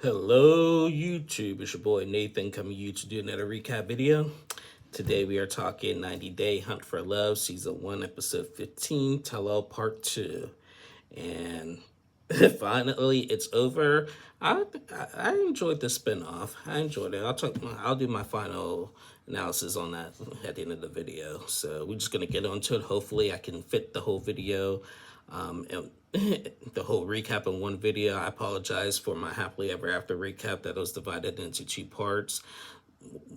Hello YouTube, it's your boy Nathan coming to you to do another recap video. Today we are talking 90 Day Hunt for Love, Season 1, Episode 15, Tell All Part 2. And finally it's over. I enjoyed the spinoff. I enjoyed it. I'll do my final analysis on that at the end of the video. So we're just gonna get onto it. Hopefully I can fit the whole video and the whole recap in one video. I apologize for my happily ever after recap that was divided into two parts.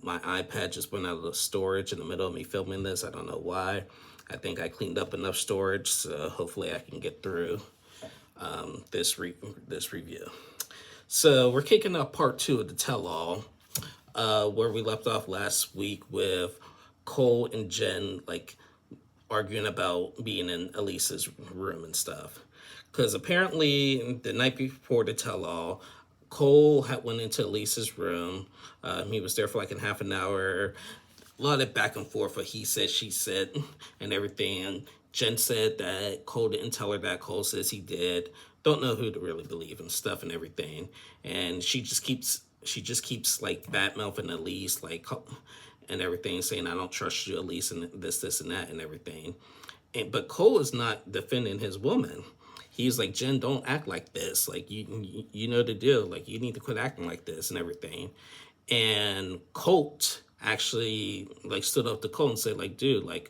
My iPad just went out of the storage in the middle of me filming this. I don't know why. I think I cleaned up enough storage, so hopefully I can get through this review. So we're kicking off part 2 of the tell-all, where we left off last week with Cole and Jen arguing about being in Elise's room and stuff. Because apparently the night before the tell-all, Cole had went into Elise's room. He was there for like a half an hour. A lot of back and forth, what he said, she said, and everything. And Jen said that Cole didn't tell her that. Cole says he did. Don't know who to really believe and stuff and everything. And she just keeps like bad mouthing Elise, and everything, saying I don't trust you, Elise, and this, and that, and everything. But Cole is not defending his woman. He's like, Jen, don't act like this. Like, you know the deal. Like, you need to quit acting like this and everything. And Colt actually stood up to Cole and said, dude,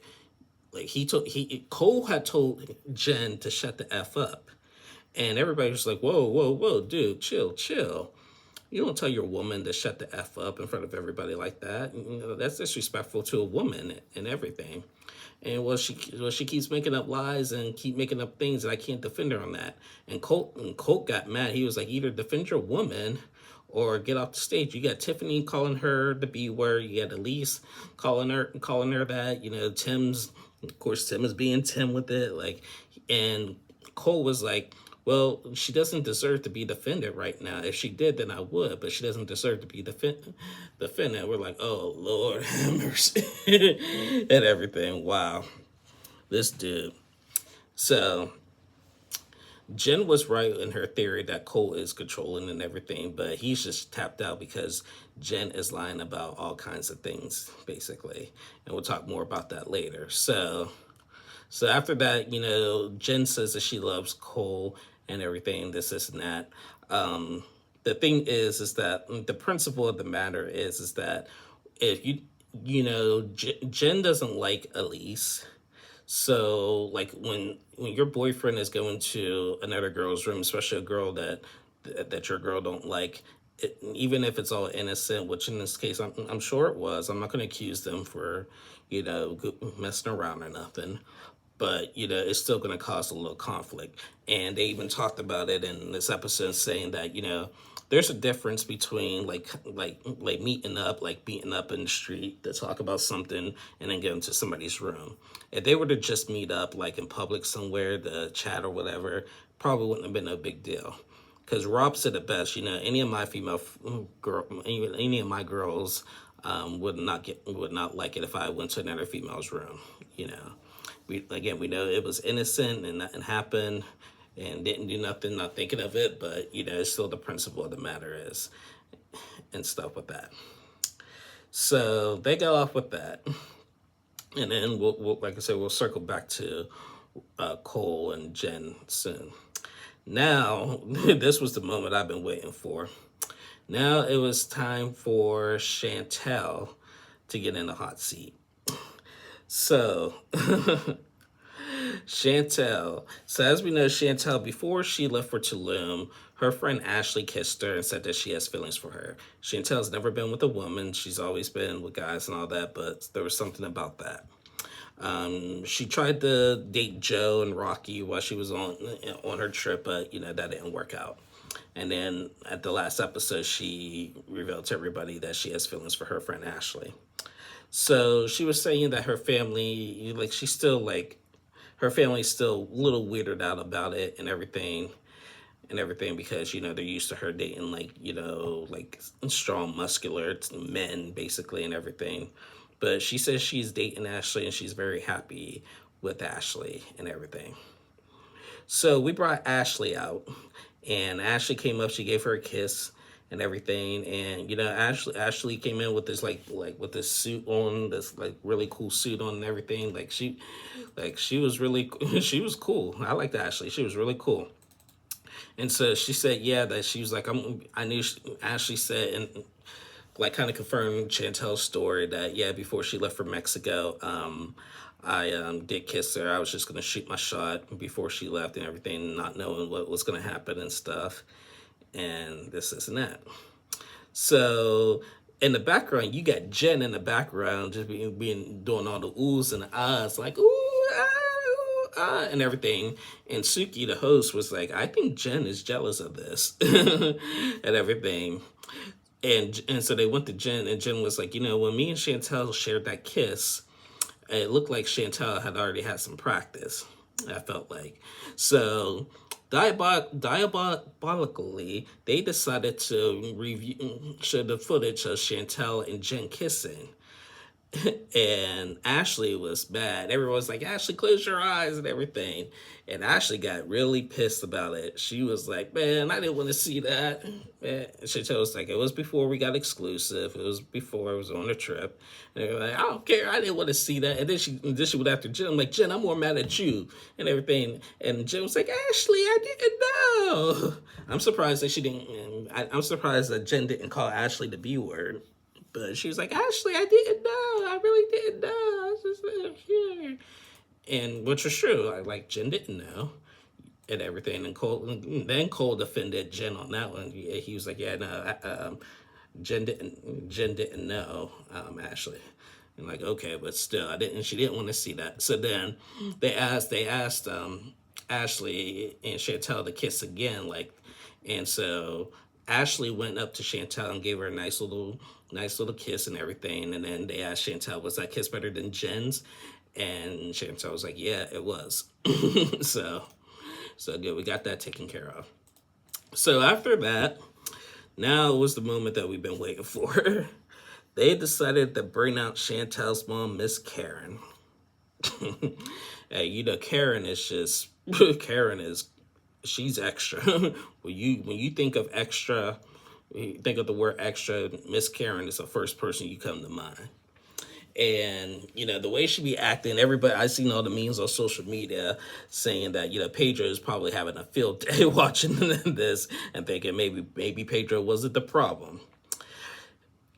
Cole had told Jen to shut the F up. And everybody was like, whoa, dude, chill. You don't tell your woman to shut the F up in front of everybody like that. You know, that's disrespectful to a woman and everything. And she keeps making up lies and keep making up things, and I can't defend her on that. And Colt got mad. He was like, either defend your woman or get off the stage. You got Tiffany calling her the B word. You got Elise calling her that. You know, Tim is being Tim with it. And Cole was like, well, she doesn't deserve to be defended right now. If she did, then I would, but she doesn't deserve to be defended. We're like, oh, Lord have mercy, and everything. Wow, this dude. So Jen was right in her theory that Cole is controlling and everything, but he's just tapped out because Jen is lying about all kinds of things, basically. And we'll talk more about that later. So after that, you know, Jen says that she loves Cole and everything, this, and that. The thing is that the principle of the matter is that if Jen doesn't like Elise. So when your boyfriend is going to another girl's room, especially a girl that your girl don't like, even if it's all innocent, which in this case I'm sure it was. I'm not going to accuse them for messing around or nothing. But, it's still going to cause a little conflict. And they even talked about it in this episode, saying that, there's a difference between meeting up, beating up in the street to talk about something and then get into somebody's room. If they were to just meet up in public somewhere to chat or whatever, probably wouldn't have been no big deal. Because Rob said it best, any of my any of my girls would not like it if I went to another female's room, We know it was innocent and nothing happened and didn't do nothing, not thinking of it, but, it's still the principle of the matter is and stuff with that. So they got off with that. And then, we'll like I said, we'll circle back to Cole and Jen soon. Now, this was the moment I've been waiting for. Now it was time for Chantel to get in the hot seat. So, Chantel. So as we know, Chantel, before she left for Tulum, her friend Ashley kissed her and said that she has feelings for her. Chantel's never been with a woman. She's always been with guys and all that, but there was something about that. She tried to date Joe and Rocky while she was on her trip, but, that didn't work out. And then at the last episode, she revealed to everybody that she has feelings for her friend Ashley. So she was saying that her family, her family's still a little weirded out about it and everything because, they're used to her dating, strong, muscular men, basically, and everything. But she says she's dating Ashley and she's very happy with Ashley and everything. So we brought Ashley out, and Ashley came up, she gave her a kiss, and everything. And Ashley came in with this with this suit on, this like really cool suit on and everything. She was really she was cool. I liked Ashley. She was really cool. And so she said, yeah, that she was like, I knew Ashley said, and like kind of confirmed Chantel's story that, yeah, before she left for Mexico, I did kiss her. I was just going to shoot my shot before she left and everything, not knowing what was going to happen and stuff. And this and that. So in the background, you got Jen in the background just being doing all the oohs and the ahs, like, ooh, ah, ooh, ah, and everything. And Suki, the host, was like, I think Jen is jealous of this and everything. And so they went to Jen, and Jen was like, when me and Chantel shared that kiss, it looked like Chantel had already had some practice. I felt like. So diabolically, they decided to show the footage of Chantel and Jen kissing. And Ashley was bad. Everyone was like, Ashley, close your eyes and everything. And Ashley got really pissed about it. She was like, man, I didn't want to see that. Man. Chantel was like, it was before we got exclusive. It was before I was on a trip. And they were like, I don't care. I didn't want to see that. And then she went after Jen. I'm like, Jen, I'm more mad at you and everything. And Jen was like, Ashley, I didn't know. I'm surprised that she didn't. I'm surprised that Jen didn't call Ashley the B word. But she was like, Ashley, I didn't know. I really didn't know. I was just here. And which was true. Jen didn't know and everything. And then Cole defended Jen on that one. He was like, yeah, no, Jen didn't know, Ashley. And like, okay, but still, she didn't want to see that. So then they asked Ashley and Chantel to kiss again, and so Ashley went up to Chantel and gave her a nice little kiss and everything. And then they asked Chantel, was that kiss better than Jen's? And Chantel was like, yeah, it was. So good. We got that taken care of. So after that, now was the moment that we've been waiting for. They decided to bring out Chantel's mom, Miss Karen. Hey, Karen is she's extra. when you think of extra, you think of the word extra, Miss Karen is the first person you come to mind. And the way she be acting, everybody, I seen all the memes on social media saying that Pedro is probably having a field day watching this and thinking maybe Pedro wasn't the problem.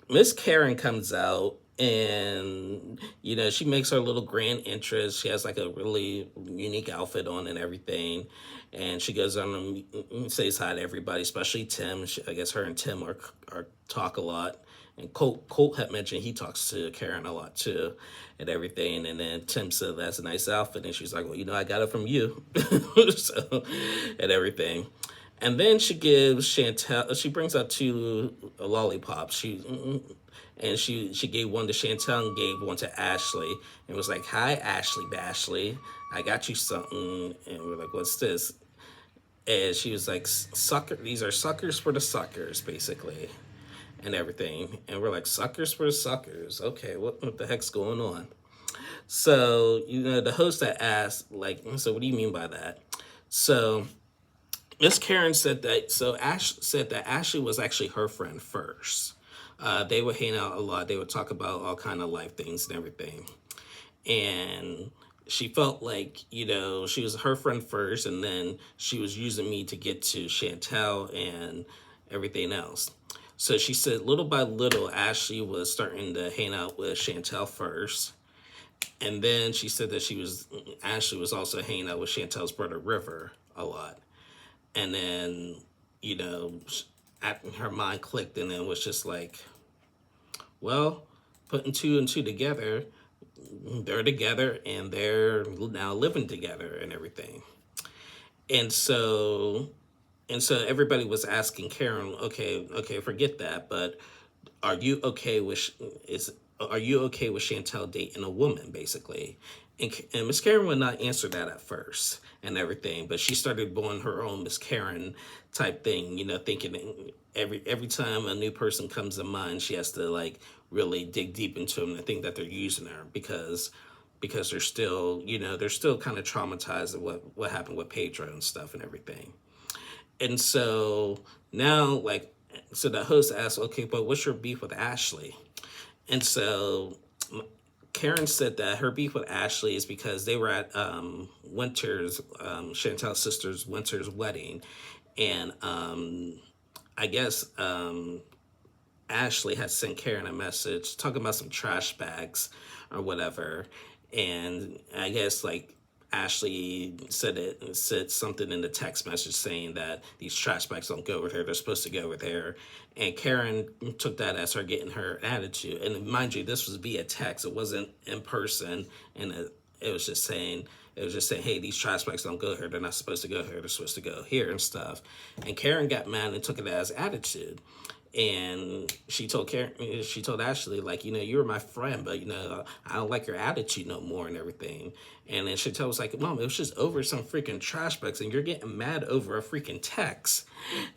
Miss Karen comes out and she makes her little grand entrance. She has like a really unique outfit on and everything, and she goes on and says hi to everybody, especially Tim. I guess her and Tim are talk a lot, and Colt had mentioned he talks to Karen a lot too and everything. And then Tim said, that's a nice outfit, and she's like, well, I got it from you. So, and everything. And then she gives Chantel, she brings out 2 lollipops. She gave one to Chantel and gave one to Ashley. And was like, hi, Ashley Bashley. I got you something. And we're like, what's this? And she was like, these are suckers for the suckers, basically. And everything. And we're like, suckers for the suckers. Okay, what the heck's going on? So, the host had asked, so what do you mean by that? So Miss Karen said that, Ash said that Ashley was actually her friend first. They would hang out a lot. They would talk about all kind of life things and everything. And she felt like, she was her friend first, and then she was using me to get to Chantel and everything else. So she said little by little, Ashley was starting to hang out with Chantel first. And then she said that Ashley was also hanging out with Chantel's brother River a lot. And then, her mind clicked, and then was just like, well, putting 2 and 2 together, they're together and they're now living together and everything. And so everybody was asking Karen, okay, forget that, but are you okay with Chantel dating a woman, basically? And Miss Karen would not answer that at first and everything, but she started doing her own Miss Karen type thing, thinking every time a new person comes to mind, she has to really dig deep into them and think that they're using her because they're still, they're still kind of traumatized at what happened with Pedro and stuff and everything. And so now, so the host asked, okay, but what's your beef with Ashley? And so Karen said that her beef with Ashley is because they were at Chantel's sister's Winter's wedding, and I guess Ashley had sent Karen a message talking about some trash bags or whatever, and I guess like Ashley said something in the text message saying that these trash bags don't go with her; they're supposed to go with her. And Karen took that as her getting her attitude. And mind you, this was via text; it wasn't in person, and it was just saying. It was just saying, hey, these trash bags don't go here. They're not supposed to go here. They're supposed to go here and stuff. And Karen got mad and took it as attitude. And she told Ashley, like, you were my friend, but I don't like your attitude no more and everything. And then Chantel was like, Mom, it was just over some freaking trash bags, and you're getting mad over a freaking text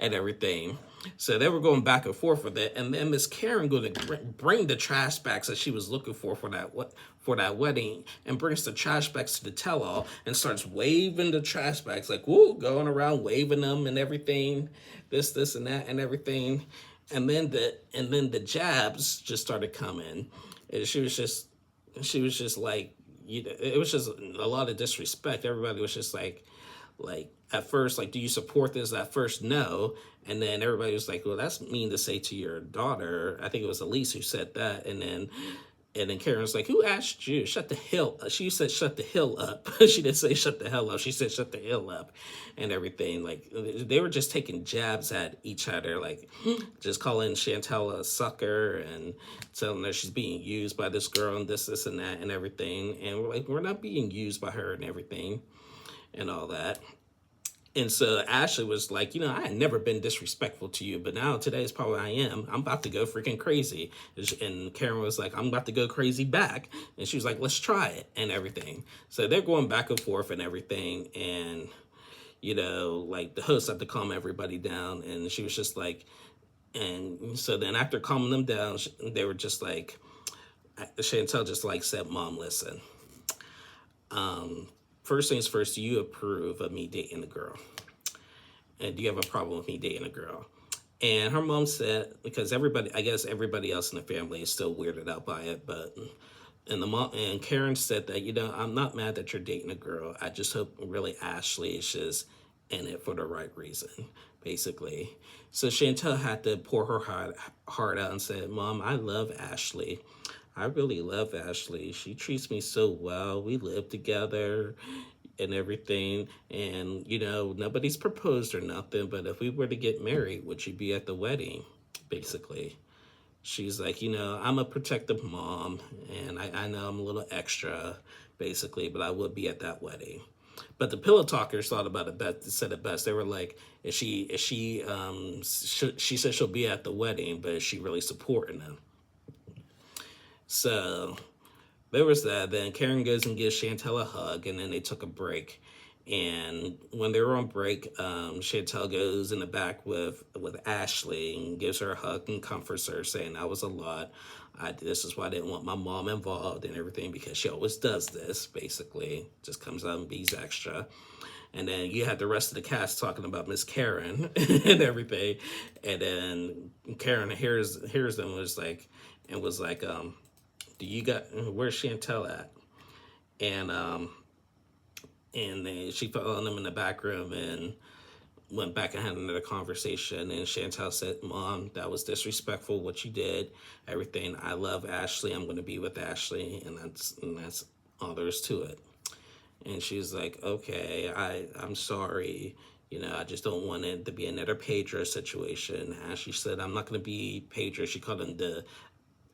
and everything. So they were going back and forth with it, and then Miss Karen going to bring the trash bags that she was looking for that wedding, and brings the trash bags to the tell-all and starts waving the trash bags, like, woo, going around waving them and everything, this and that and everything. And then the jabs just started coming. And she was just like, it was just a lot of disrespect. Everybody was just like at first, like, do you support this? At first, no. And then everybody was like, well, that's mean to say to your daughter. I think it was Elise who said that. And then Karen was like, who asked you? Shut the hell up. She said, shut the hell up. She didn't say shut the hell up. She said, shut the hell up and everything. Like, they were just taking jabs at each other, like just calling Chantel a sucker and telling her she's being used by this girl and this and that and everything. And we're like, we're not being used by her and everything and all that. And so Ashley was like, I had never been disrespectful to you, but now today is probably I am. I'm about to go freaking crazy. And Karen was like, I'm about to go crazy back. And she was like, let's try it and everything. So they're going back and forth and everything. And, like the host had to calm everybody down. And she was just like, and so then after calming them down, they were just like, Chantel just like said, Mom, listen. First things first, do you approve of me dating a girl? And do you have a problem with me dating a girl? And her mom said, because I guess everybody else in the family is still weirded out by it, but and Karen said that, I'm not mad that you're dating a girl. I just hope really Ashley is just in it for the right reason, basically. So Chantel had to pour her heart out and said, Mom, I love Ashley. I really love Ashley. She treats me so well. We live together and everything. And, nobody's proposed or nothing. But if we were to get married, would you be at the wedding? Basically. She's like, I'm a protective mom. And I know I'm a little extra, basically. But I would be at that wedding. But the pillow talkers thought about it best, said it best. They were like, she said she'll be at the wedding, but is she really supporting them? So there was that. Then Karen goes and gives Chantel a hug, and then they took a break. And when they were on break, Chantel goes in the back with Ashley and gives her a hug and comforts her, saying that was a lot. This is why I didn't want my mom involved and everything, because she always does this, basically. Just comes out and be's extra. And then you had the rest of the cast talking about Miss Karen and everything. And then Karen hears them and was like, where's Chantel at? And then she found them in the back room and went back and had another conversation. And Chantel said, Mom, that was disrespectful what you did. Everything. I love Ashley. I'm going to be with Ashley. And that's all there is to it. And she's like, okay, I'm sorry. I just don't want it to be another Pedro situation. Ashley said, I'm not going to be Pedro. She called him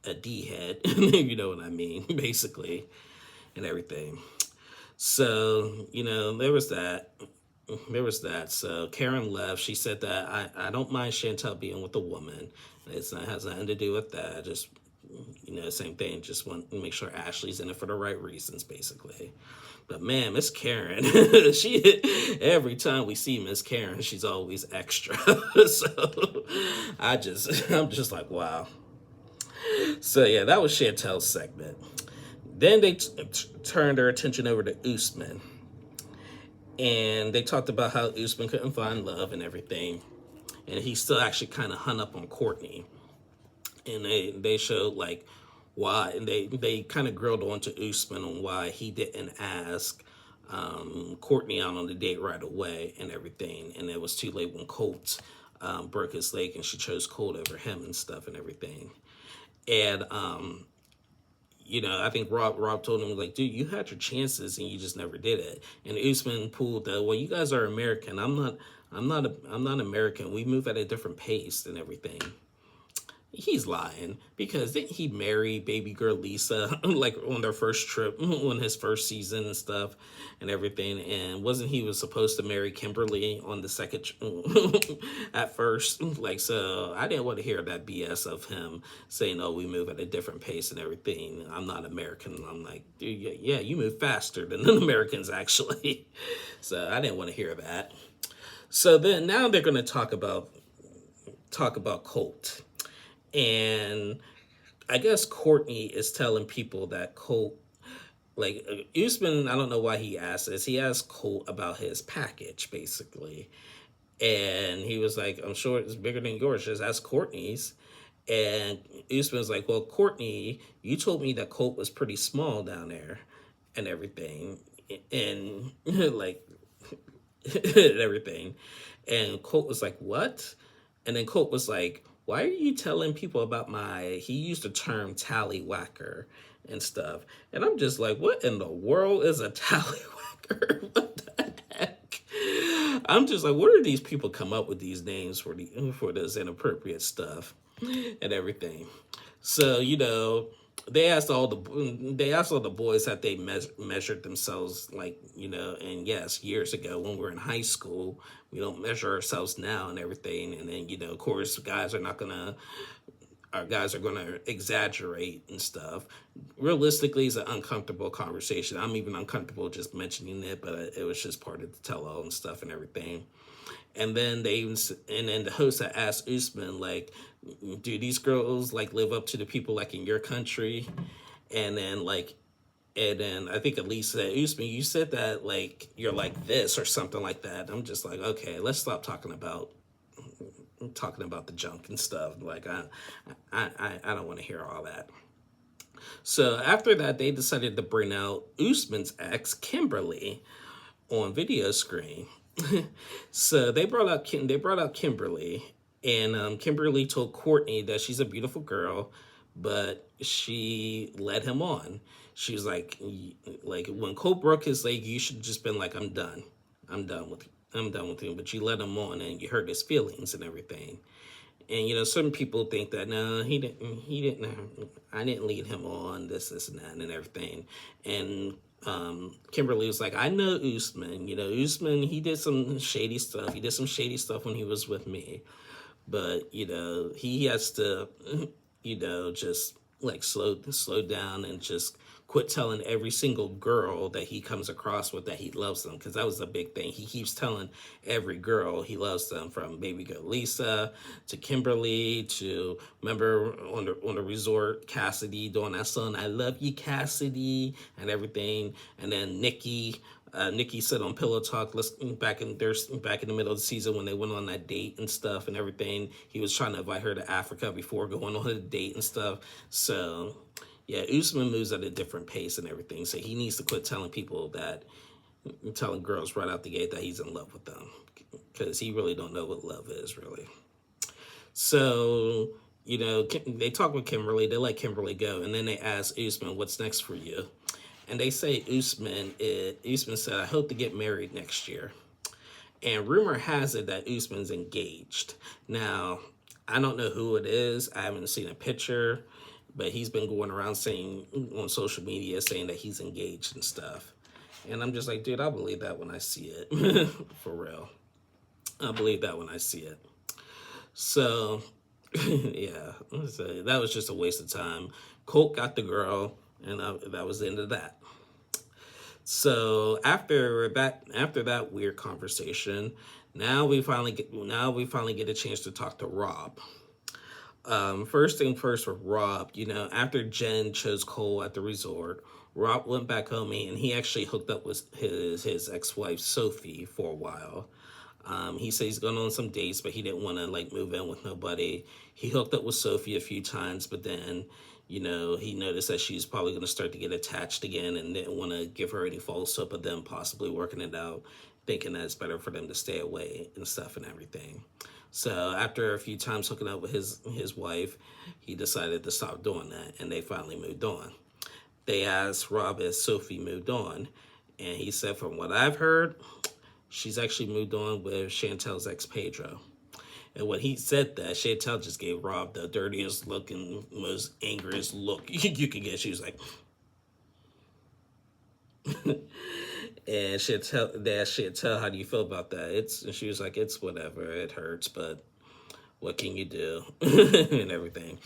a D-head. You know what I mean, basically, and everything. So, there was that. So Karen left. She said that I don't mind Chantel being with a woman. It has nothing to do with that. Just, same thing. Just want to make sure Ashley's in it for the right reasons, basically. But man, Miss Karen, every time we see Miss Karen, she's always extra. So I'm just like, wow. So yeah, that was Chantel's segment. Then they turned their attention over to Usman. And they talked about how Usman couldn't find love and everything. and he still actually kind of hung up on Courtney, and they showed like why, and they kind of grilled onto Usman on why he didn't ask Courtney out on the date right away and everything, and it was too late when Colt broke his leg and she chose Colt over him and stuff and everything. And I think Rob told him like, dude, you had your chances and you just never did it. And Usman pulled the, well, you guys are American. I'm not American. We move at a different pace and everything. He's lying, because didn't he marry baby girl Lisa like on their first trip, on his first season and stuff and everything? And wasn't he was supposed to marry Kimberly on the second at first? Like, so I didn't want to hear that BS of him saying, oh, we move at a different pace and everything. I'm not American. I'm like, dude, yeah, you move faster than the Americans actually. So I didn't want to hear that. So then now they're going to talk about Colt. And I guess Courtney is telling people that Colt, like Usman, I don't know why he asked this. He asked Colt about his package, basically. And he was like, I'm sure it's bigger than yours. Just ask Courtney's. And Usman's like, well, Courtney, you told me that Colt was pretty small down there and everything. And like, and everything. And Colt was like, what? And then Colt was like, why are you telling people about he used the term tallywhacker and stuff. And I'm just like, what in the world is a tallywhacker? What the heck? I'm just like, where do these people come up with these names for this inappropriate stuff and everything? So, they asked all the boys that they measured themselves, like, and yes, years ago when we were in high school, we don't measure ourselves now and everything. And then, of course, our guys are gonna exaggerate and stuff. Realistically, it's an uncomfortable conversation. I'm even uncomfortable just mentioning it, but it was just part of the tell-all and stuff and everything. And then the host had asked Usman, like, do these girls like live up to the people like in your country? And then I think Elise said, Usman, you said that like you're like this or something like that. I'm just like, okay, let's stop talking about the junk and stuff. Like I don't want to hear all that. So after that, they decided to bring out Usman's ex, Kimberly, on video screen. So they brought out Kimberly, and Kimberly told Courtney that she's a beautiful girl, but she led him on. She was like when Colt broke his leg, you should have just been like, I'm done with him. But you led him on, and you hurt his feelings and everything. And some people think that no, he didn't. I didn't lead him on this and that and everything. And Kimberly was like, I know Usman. Usman, he did some shady stuff. He did some shady stuff when he was with me. But, he has to, just like slow down and just quit telling every single girl that he comes across with that he loves them. Because that was the big thing. He keeps telling every girl he loves them, from baby girl Lisa to Kimberly to, remember on the resort, Cassidy doing that song, I love you, Cassidy, and everything. And then Nikki said on Pillow Talk, back in the middle of the season when they went on that date and stuff and everything, he was trying to invite her to Africa before going on a date and stuff. So yeah, Usman moves at a different pace and everything. So he needs to quit telling girls right out the gate that he's in love with them, because he really don't know what love is, really. So, they talk with Kimberly, they let Kimberly go, and then they ask Usman, what's next for you? And they say Usman said, I hope to get married next year. And rumor has it that Usman's engaged. Now, I don't know who it is. I haven't seen a picture, but he's been going around saying on social media, saying that he's engaged and stuff. And I'm just like, dude, I'll believe that when I see it. For real. I'll believe that when I see it. So, yeah, so that was just a waste of time. Colt got the girl, and that was the end of that. So after that weird conversation, now we finally get a chance to talk to Rob. First thing first with Rob, after Jen chose Cole at the resort, Rob went back home and he actually hooked up with his ex-wife Sophie for a while. He said he's gone on some dates, but he didn't want to like move in with nobody. He hooked up with Sophie a few times, but then, he noticed that she's probably going to start to get attached again and didn't want to give her any false hope of them possibly working it out, thinking that it's better for them to stay away and stuff and everything. So after a few times hooking up with his wife, he decided to stop doing that, and they finally moved on. They asked Rob if Sophie moved on, and he said, from what I've heard, she's actually moved on with Chantel's ex Pedro. And when he said that, Chantel just gave Rob the dirtiest look and most angriest look you could get. She was like, and Chantel, how do you feel about that? And she was like, it's whatever. It hurts, but what can you do? And everything.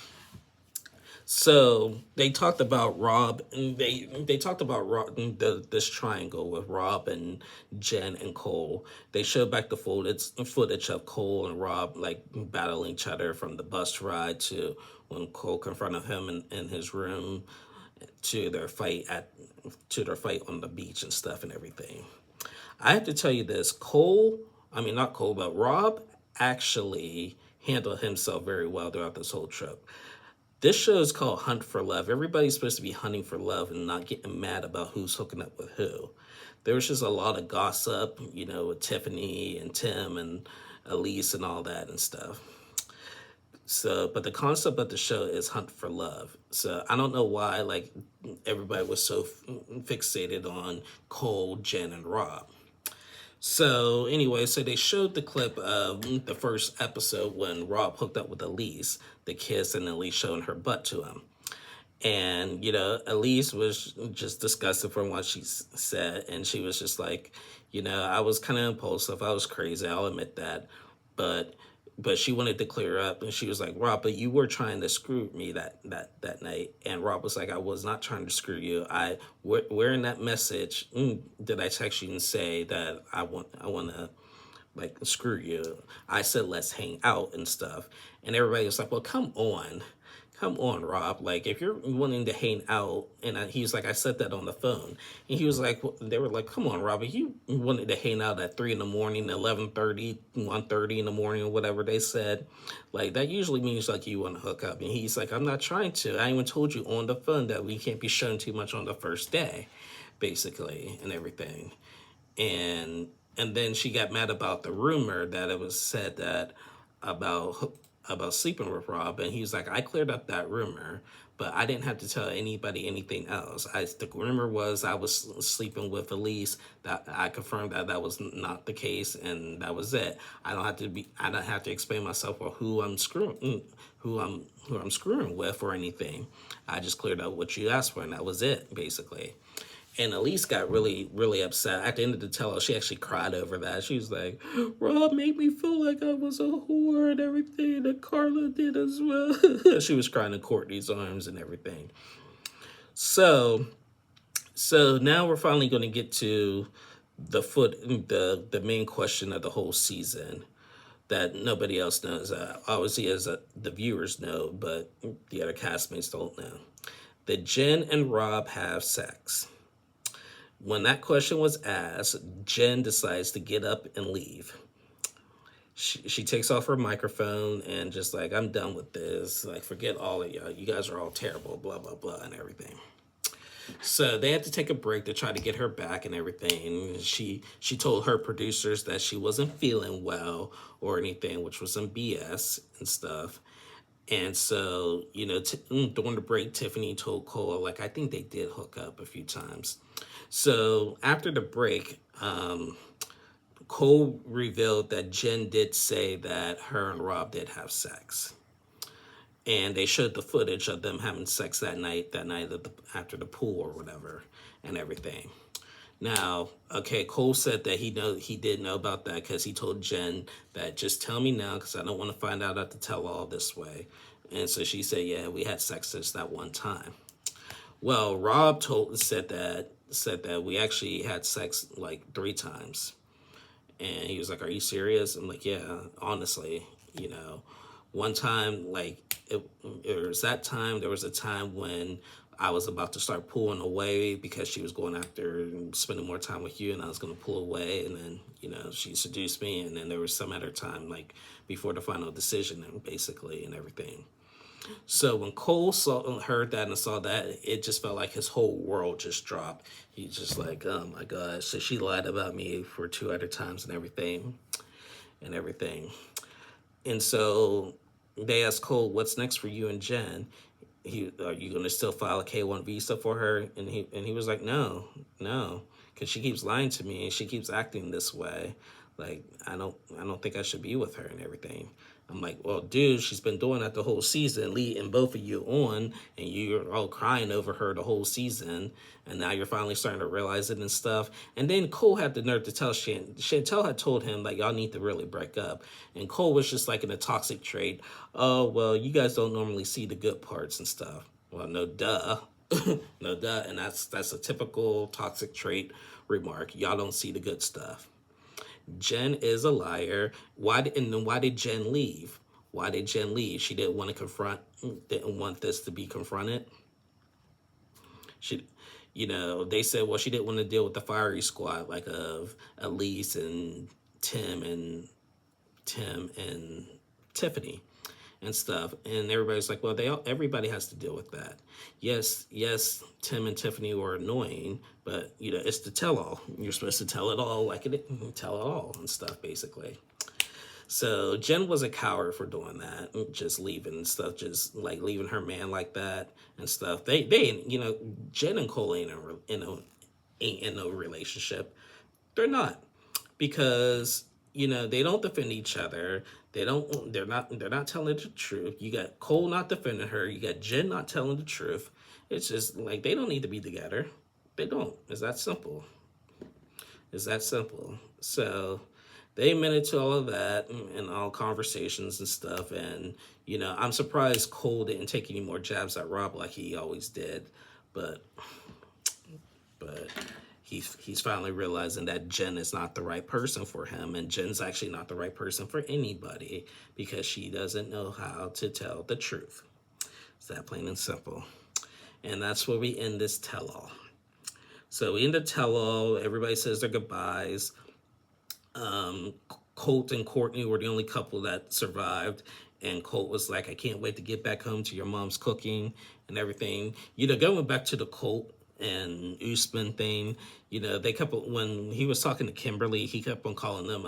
So they talked about Rob, and they talked about Rob, this triangle with Rob and Jen and Cole. They showed back the footage of Cole and Rob like battling each other from the bus ride to when Cole confronted him in his room to their fight on the beach and stuff and everything. I have to tell you this, not Cole, but Rob actually handled himself very well throughout this whole trip. This show is called Hunt for Love. Everybody's supposed to be hunting for love and not getting mad about who's hooking up with who. There was just a lot of gossip, with Tiffany and Tim and Elise and all that and stuff. So, but the concept of the show is Hunt for Love. So I don't know why, like, everybody was so fixated on Cole, Jen, and Rob. So anyway, so they showed the clip of the first episode when Rob hooked up with Elise, the kiss, and Elise showing her butt to him. And, Elise was just disgusted from what she said. And she was just like, I was kind of impulsive. I was crazy. I'll admit that. But she wanted to clear up, and she was like, Rob, but you were trying to screw me that night. And Rob was like, I was not trying to screw you. Where in that message did I text you and say that I want to like screw you? I said, let's hang out and stuff. And everybody was like, well, come on, Rob. Like, if you're wanting to hang out, and he was like, I said that on the phone. And he was like, they were like, come on, Rob. If you wanted to hang out at 3 in the morning, 11:30, 1:30 in the morning, or whatever they said, like, that usually means like you want to hook up. And he's like, I'm not trying to. I even told you on the phone that we can't be shown too much on the first day, basically, and everything. And then she got mad about the rumor that it was said that about sleeping with Rob, and he was like, I cleared up that rumor, but I didn't have to tell anybody anything else. The rumor was I was sleeping with Elise. That I confirmed that was not the case, and that was it. I don't have to explain myself or who I'm screwing with or anything. I just cleared up what you asked for, and that was it, basically. And Elise got really, really upset. At the end of the tell, she actually cried over that. She was like, Rob made me feel like I was a whore and everything, that Carla did as well. She was crying in Courtney's arms and everything. So now we're finally going to get to the main question of the whole season that nobody else knows. Obviously, as the viewers know, but the other castmates don't know. Did Jen and Rob have sex? When that question was asked, Jen decides to get up and leave. She takes off her microphone and just like, I'm done with this. Like, forget all of y'all. You guys are all terrible, blah, blah, blah, and everything. So they had to take a break to try to get her back and everything. She told her producers that she wasn't feeling well or anything, which was some BS and stuff. And so, during the break, Tiffany told Cole, like, I think they did hook up a few times. So after the break, Cole revealed that Jen did say that her and Rob did have sex. And they showed the footage of them having sex that night after the pool or whatever and everything. Now, okay, Cole said that he did know about that because he told Jen that just tell me now because I don't want to find out at the tell all this way. And so she said, yeah, we had sex just that one time. Well, Rob said that we actually had sex like 3 times. And he was like, are you serious? I'm like, yeah, honestly, one time, like, there was a time when I was about to start pulling away because she was going after and spending more time with you, and I was going to pull away. And then, she seduced me, and then there was some other time, like before the final decision, and basically, and everything. So when Cole heard that and saw that, it just felt like his whole world just dropped. He's just like, oh my gosh, so she lied about me for two other times and everything, and everything. And so they asked Cole, "What's next for you and Jen? Are you gonna still file a K-1 visa for her?" And he was like, "No, no, because she keeps lying to me and she keeps acting this way. Like I don't think I should be with her and everything." I'm like, "Well, dude, she's been doing that the whole season, leading both of you on, and you're all crying over her the whole season, and now you're finally starting to realize it and stuff." And then Cole had the nerve to tell Chantel had told him like, y'all need to really break up, and Cole was just like in a toxic trait. "Oh, well, you guys don't normally see the good parts and stuff." Well, no, duh. No, duh, and that's a typical toxic trait remark. Y'all don't see the good stuff. Jen is a liar. Why did Jen leave? Why did Jen leave? She didn't want this to be confronted. She, they said, well, she didn't want to deal with the fiery squad like of Elise and Tim and Tiffany and stuff. And everybody's like, well, everybody has to deal with that. Yes, Tim and Tiffany were annoying, but it's the tell all. You're supposed to tell it all tell it all and stuff, basically. So Jen was a coward for doing that, just leaving and stuff, just like leaving her man like that and stuff. Jen and Cole ain't in no relationship. They're not, because they don't defend each other. They're not telling the truth. You got Cole not defending her. You got Jen not telling the truth. It's just like they don't need to be together. They don't. It's that simple. It's that simple. So they admitted to all of that and all conversations and stuff. And I'm surprised Cole didn't take any more jabs at Rob like he always did. But he's finally realizing that Jen is not the right person for him, and Jen's actually not the right person for anybody because she doesn't know how to tell the truth. It's that plain and simple. And that's where we end this tell-all. So we end the tell-all. Everybody says their goodbyes. Colt and Courtney were the only couple that survived. And Colt was like, "I can't wait to get back home to your mom's cooking and everything." Going back to the Colt and Usman thing, they kept, when he was talking to Kimberly, he kept on calling them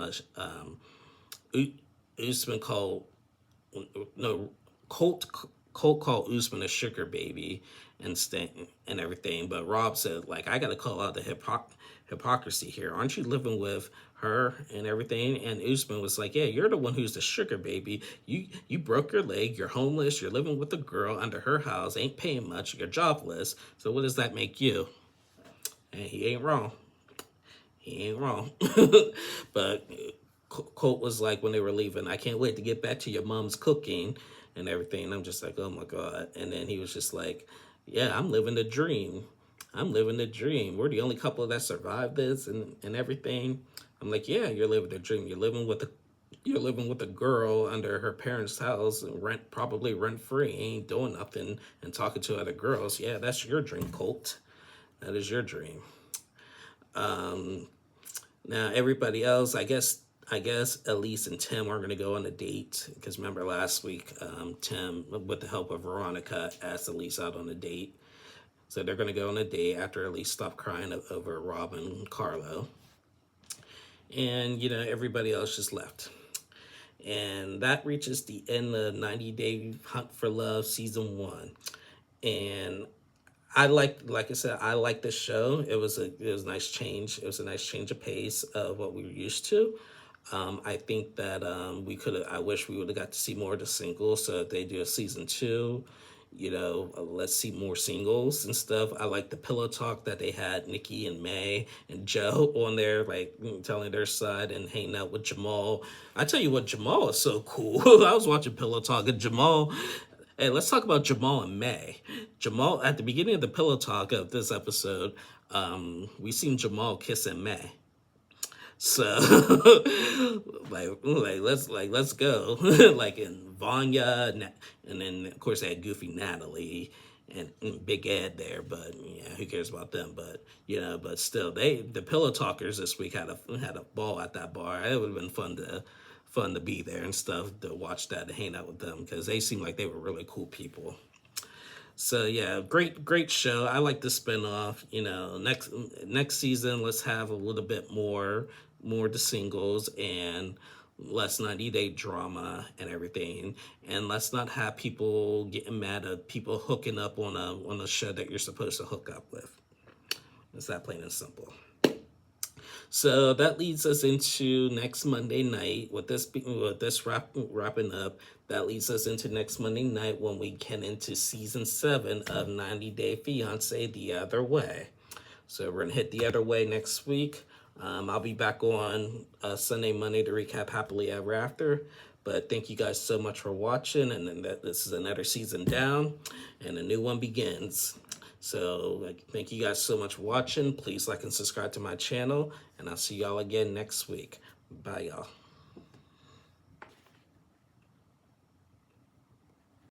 Usman called, no, Colt called Usman a sugar baby and everything. But Rob said, like, "I got to call out the hypocrisy here. Aren't you living with her and everything?" And Usman was like, "Yeah, you're the one who's the sugar baby. You broke your leg. You're homeless. You're living with a girl under her house. Ain't paying much. You're jobless. So what does that make you?" And he ain't wrong. He ain't wrong. But Colt was like, when they were leaving, "I can't wait to get back to your mom's cooking and everything." And I'm just like, oh my God. And then he was just like, "Yeah, I'm living the dream. I'm living the dream. We're the only couple that survived this and everything." I'm like, "Yeah, you're living the dream. You're living with a girl under her parents' house, probably rent free, ain't doing nothing and talking to other girls. Yeah, that's your dream, Colt. That is your dream." Now everybody else, I guess Elise and Tim are going to go on a date, because remember last week, Tim, with the help of Veronica, asked Elise out on a date. So they're going to go on a date after Elise stopped crying over Rob and Carlo. And, everybody else just left. And that reaches the end of 90 Day Hunt for Love Season 1. And like I said, I like this show. It was a nice change. It was a nice change of pace of what we were used to. I think that I wish we would have got to see more of the singles. So if they do a season 2, let's see more singles and stuff. I like the pillow talk that they had Nikki and May and Joe on there, like telling their side and hanging out with Jamal. I tell you what, Jamal is so cool. I was watching Pillow Talk and Jamal. Hey, let's talk about Jamal and May. Jamal, at the beginning of the Pillow Talk of this episode, we seen Jamal kissing May. So, let's go. Like in Vanya, and then of course they had Goofy Natalie and Big Ed there, but yeah, who cares about them? But but still, the Pillow Talkers this week had a ball at that bar. It would have been fun to be there and stuff, to watch that, to hang out with them, because they seemed like they were really cool people. So yeah, great show. I like the spinoff. Next season, let's have a little bit more the singles and less 90-day drama and everything. And let's not have people getting mad at people hooking up on a show that you're supposed to hook up with. It's that plain and simple. So that leads us into next Monday night. With this wrapping up, that leads us into next Monday night when we get into season 7 of 90 Day Fiance The Other Way. So we're gonna hit The Other Way next week. I'll be back on Sunday, Monday to recap Happily Ever After. But thank you guys so much for watching, and then this is another season down, and a new one begins. So thank you guys so much for watching. Please like and subscribe to my channel, and I'll see y'all again next week. Bye, y'all.